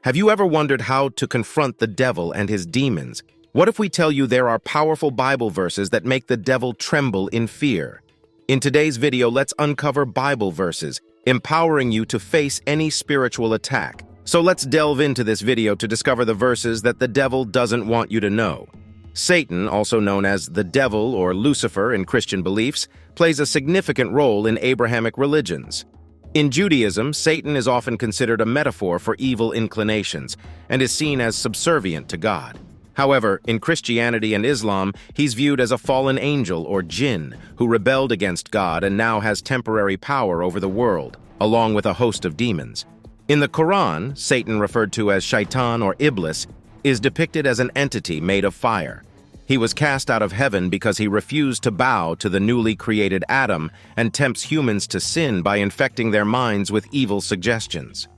Have you ever wondered how to confront the devil and his demons? What if we tell you there are powerful Bible verses that make the devil tremble in fear? In today's video, let's uncover Bible verses, empowering you to face any spiritual attack. So let's delve into this video to discover the verses that the devil doesn't want you to know. Satan, also known as the devil or Lucifer in Christian beliefs, plays a significant role in Abrahamic religions. In Judaism, Satan is often considered a metaphor for evil inclinations and is seen as subservient to God. However, in Christianity and Islam, he's viewed as a fallen angel or jinn who rebelled against God and now has temporary power over the world, along with a host of demons. In the Quran, Satan, referred to as Shaitan or Iblis, is depicted as an entity made of fire. He was cast out of heaven because he refused to bow to the newly created Adam and tempts humans to sin by infecting their minds with evil suggestions.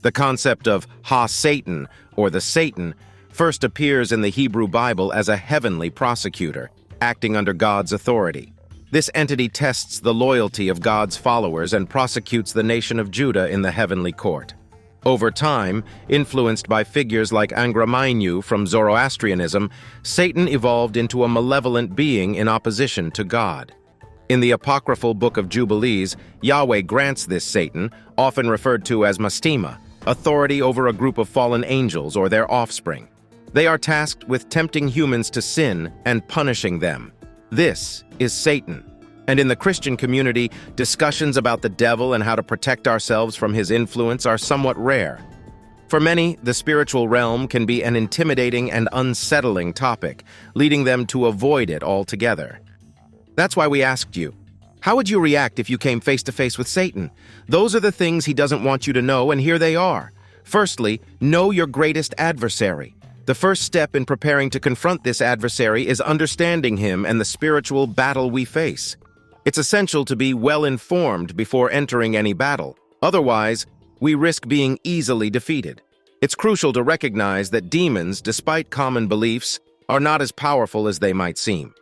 The concept of Ha-Satan, or the Satan, first appears in the Hebrew Bible as a heavenly prosecutor, acting under God's authority. This entity tests the loyalty of God's followers and prosecutes the nation of Judah in the heavenly court. Over time, influenced by figures like Angra Mainyu from Zoroastrianism, Satan evolved into a malevolent being in opposition to God. In the apocryphal Book of Jubilees, Yahweh grants this Satan, often referred to as Mastema, authority over a group of fallen angels or their offspring. They are tasked with tempting humans to sin and punishing them. This is Satan. And in the Christian community, discussions about the devil and how to protect ourselves from his influence are somewhat rare. For many, the spiritual realm can be an intimidating and unsettling topic, leading them to avoid it altogether. That's why we asked you, how would you react if you came face to face with Satan? Those are the things he doesn't want you to know, and here they are. Firstly, know your greatest adversary. The first step in preparing to confront this adversary is understanding him and the spiritual battle we face. It's essential to be well-informed before entering any battle. Otherwise, we risk being easily defeated. It's crucial to recognize that demons, despite common beliefs, are not as powerful as they might seem.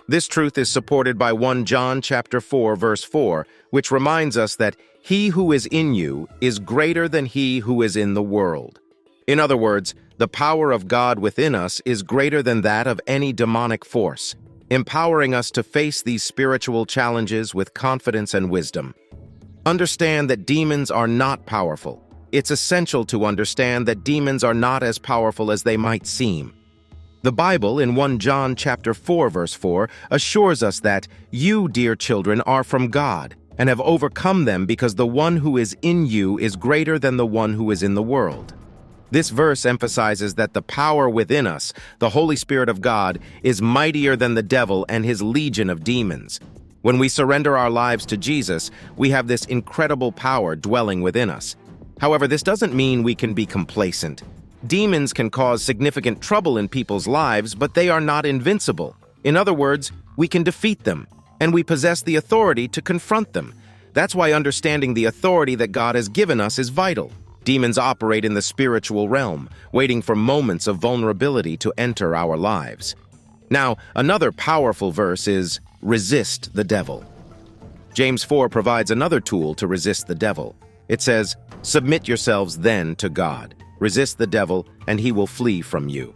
This truth is supported by 1 John chapter 4, verse 4, which reminds us that he who is in you is greater than he who is in the world. In other words, the power of God within us is greater than that of any demonic force, empowering us to face these spiritual challenges with confidence and wisdom. Understand that demons are not powerful. It's essential to understand that demons are not as powerful as they might seem. The Bible in 1 John chapter 4, verse 4 assures us that you, dear children, are from God and have overcome them because the one who is in you is greater than the one who is in the world. This verse emphasizes that the power within us, the Holy Spirit of God, is mightier than the devil and his legion of demons. When we surrender our lives to Jesus, we have this incredible power dwelling within us. However, this doesn't mean we can be complacent. Demons can cause significant trouble in people's lives, but they are not invincible. In other words, we can defeat them, and we possess the authority to confront them. That's why understanding the authority that God has given us is vital. Demons operate in the spiritual realm, waiting for moments of vulnerability to enter our lives. Now, another powerful verse is, resist the devil. James 4 provides another tool to resist the devil. It says, submit yourselves then to God. Resist the devil, and he will flee from you.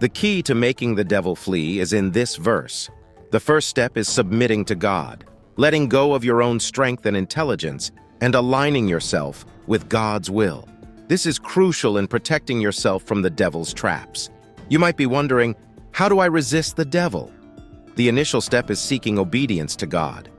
The key to making the devil flee is in this verse. The first step is submitting to God, letting go of your own strength and intelligence, and aligning yourself with God's will. This is crucial in protecting yourself from the devil's traps. You might be wondering, how do I resist the devil? The initial step is seeking obedience to God.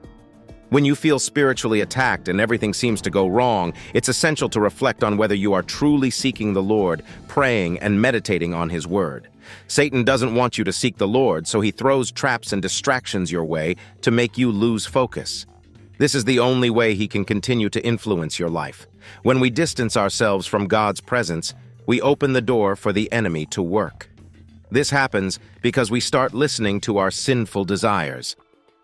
When you feel spiritually attacked and everything seems to go wrong, it's essential to reflect on whether you are truly seeking the Lord, praying and meditating on His Word. Satan doesn't want you to seek the Lord, so he throws traps and distractions your way to make you lose focus. This is the only way he can continue to influence your life. When we distance ourselves from God's presence, we open the door for the enemy to work. This happens because we start listening to our sinful desires.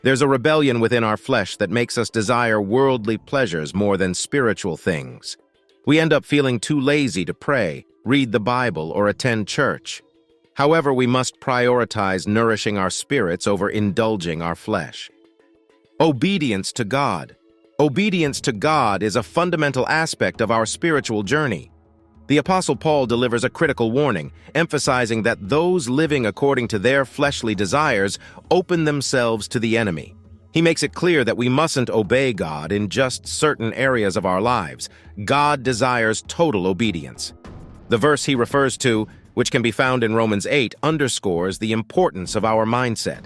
There's a rebellion within our flesh that makes us desire worldly pleasures more than spiritual things. We end up feeling too lazy to pray, read the Bible, or attend church. However, we must prioritize nourishing our spirits over indulging our flesh. Obedience to God. Obedience to God is a fundamental aspect of our spiritual journey. The Apostle Paul delivers a critical warning, emphasizing that those living according to their fleshly desires open themselves to the enemy. He makes it clear that we mustn't obey God in just certain areas of our lives. God desires total obedience. The verse he refers to, which can be found in Romans 8, underscores the importance of our mindset.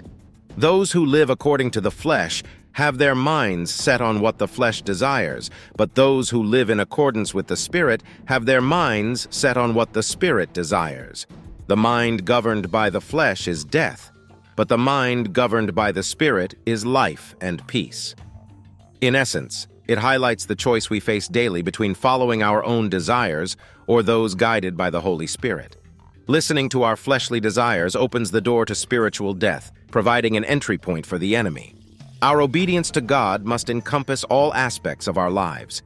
Those who live according to the flesh have their minds set on what the flesh desires, but those who live in accordance with the Spirit have their minds set on what the Spirit desires. The mind governed by the flesh is death, but the mind governed by the Spirit is life and peace. In essence, it highlights the choice we face daily between following our own desires or those guided by the Holy Spirit. Listening to our fleshly desires opens the door to spiritual death, providing an entry point for the enemy. Our obedience to God must encompass all aspects of our lives.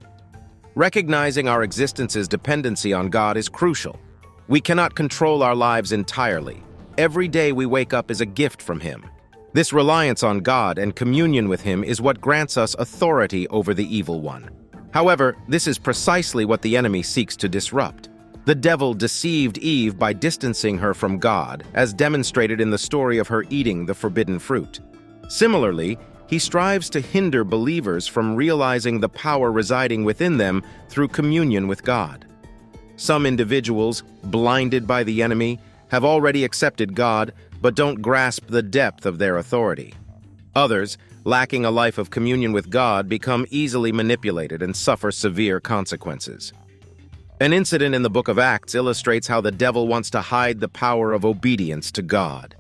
Recognizing our existence's dependency on God is crucial. We cannot control our lives entirely. Every day we wake up is a gift from Him. This reliance on God and communion with Him is what grants us authority over the evil one. However, this is precisely what the enemy seeks to disrupt. The devil deceived Eve by distancing her from God, as demonstrated in the story of her eating the forbidden fruit. Similarly, he strives to hinder believers from realizing the power residing within them through communion with God. Some individuals, blinded by the enemy, have already accepted God but don't grasp the depth of their authority. Others, lacking a life of communion with God, become easily manipulated and suffer severe consequences. An incident in the book of Acts illustrates how the devil wants to hide the power of obedience to God.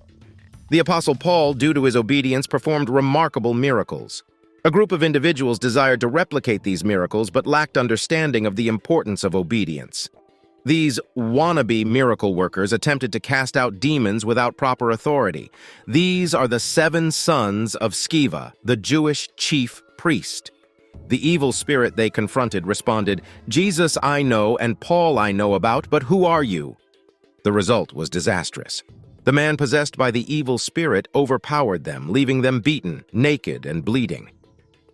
The Apostle Paul, due to his obedience, performed remarkable miracles. A group of individuals desired to replicate these miracles but lacked understanding of the importance of obedience. These wannabe miracle workers attempted to cast out demons without proper authority. These are the 7 sons of Sceva, the Jewish chief priest. The evil spirit they confronted responded, "Jesus I know and Paul I know about, but who are you?" The result was disastrous. The man possessed by the evil spirit overpowered them, leaving them beaten, naked, and bleeding.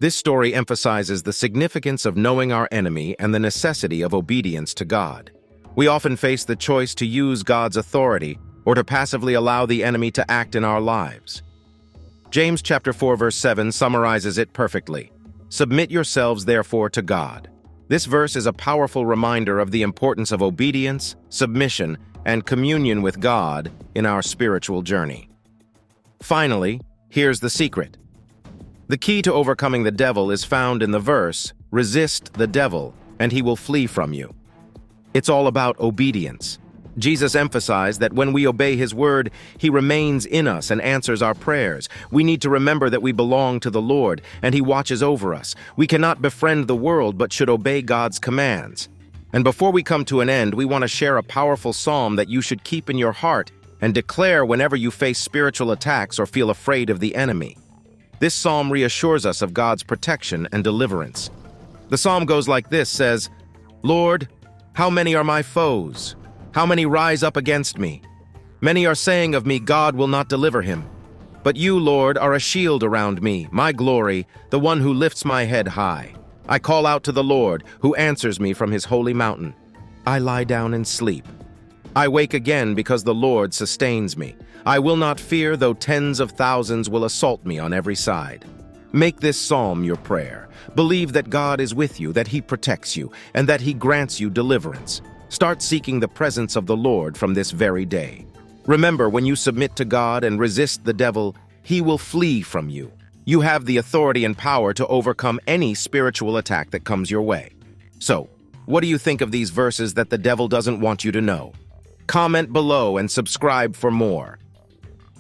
This story emphasizes the significance of knowing our enemy and the necessity of obedience to God. We often face the choice to use God's authority or to passively allow the enemy to act in our lives. James chapter 4 verse 7 summarizes it perfectly. Submit yourselves therefore to God. This verse is a powerful reminder of the importance of obedience, submission, and communion with God in our spiritual journey. Finally, here's the secret. The key to overcoming the devil is found in the verse, "Resist the devil, and he will flee from you." It's all about obedience. Jesus emphasized that when we obey His word, He remains in us and answers our prayers. We need to remember that we belong to the Lord, and He watches over us. We cannot befriend the world, but should obey God's commands. And before we come to an end, we want to share a powerful psalm that you should keep in your heart and declare whenever you face spiritual attacks or feel afraid of the enemy. This psalm reassures us of God's protection and deliverance. The psalm goes like this, says, "Lord, how many are my foes? How many rise up against me? Many are saying of me, God will not deliver him. But you, Lord, are a shield around me, my glory, the one who lifts my head high. I call out to the Lord, who answers me from His holy mountain. I lie down and sleep. I wake again because the Lord sustains me. I will not fear, though tens of thousands will assault me on every side." Make this psalm your prayer. Believe that God is with you, that He protects you, and that He grants you deliverance. Start seeking the presence of the Lord from this very day. Remember, when you submit to God and resist the devil, he will flee from you. You have the authority and power to overcome any spiritual attack that comes your way. So, what do you think of these verses that the devil doesn't want you to know? Comment below and subscribe for more.